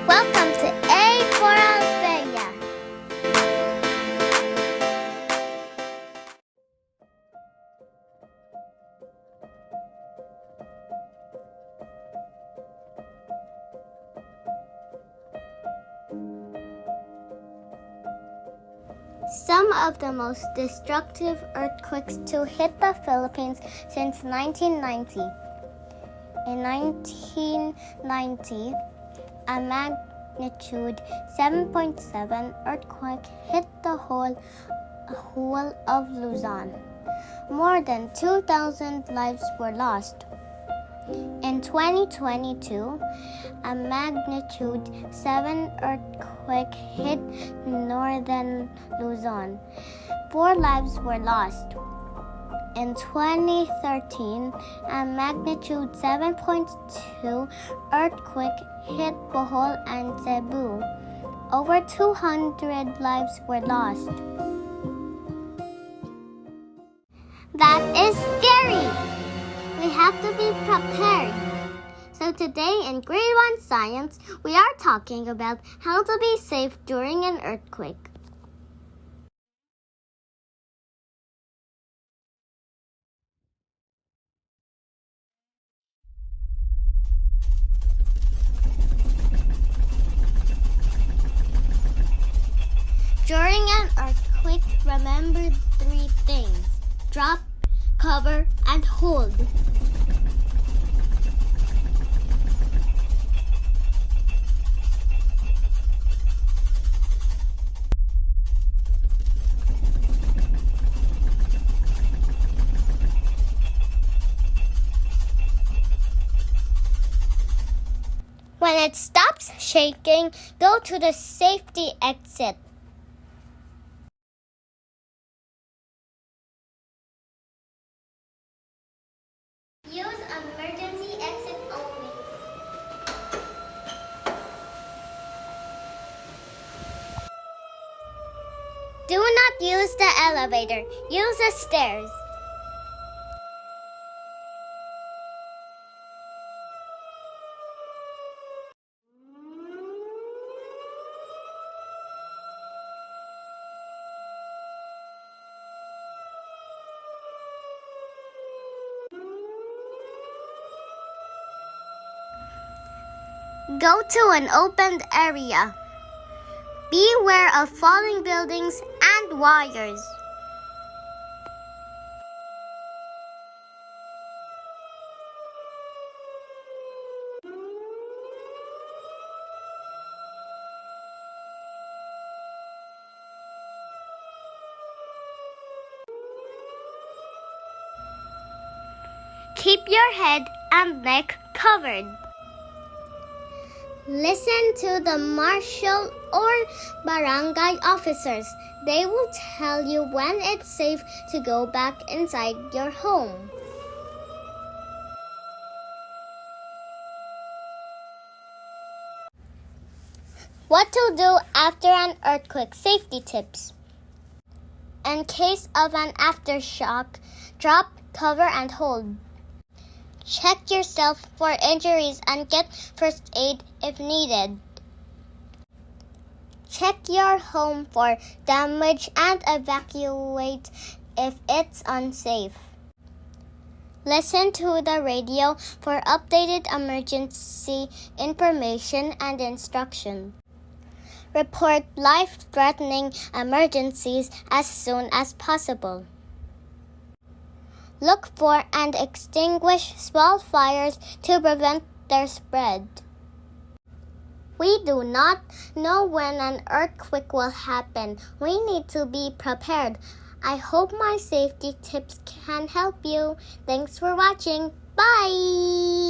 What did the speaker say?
Welcome to A for Alfayea. Some of the most destructive earthquakes to hit the Philippines since 1990. In 1990, a magnitude 7.7 earthquake hit the whole of Luzon. More than 2,000 lives were lost. In 2022, a magnitude 7 earthquake hit northern Luzon. 4 lives were lost. In 2013, a magnitude 7.2 earthquake hit Bohol and Cebu. Over 200 lives were lost. That is scary! We have to be prepared. So today in Grade 1 Science, we are talking about how to be safe during an earthquake. During an earthquake, remember 3 things: drop, cover, and hold. When it stops shaking, go to the safety exit. Use emergency exit only. Do not use the elevator. Use the stairs. Go to an opened area. Beware of falling buildings and wires. Keep your head and neck covered. Listen to the marshal or barangay officers. They will tell you when it's safe to go back inside your home. What to do after an earthquake? Safety tips. In case of an aftershock, drop, cover, and hold. Check yourself for injuries and get first aid if needed. Check your home for damage and evacuate if it's unsafe. Listen to the radio for updated emergency information and instruction. Report life-threatening emergencies as soon as possible. Look for and extinguish small fires to prevent their spread. We do not know when an earthquake will happen. We need to be prepared. I hope my safety tips can help you. Thanks for watching. Bye!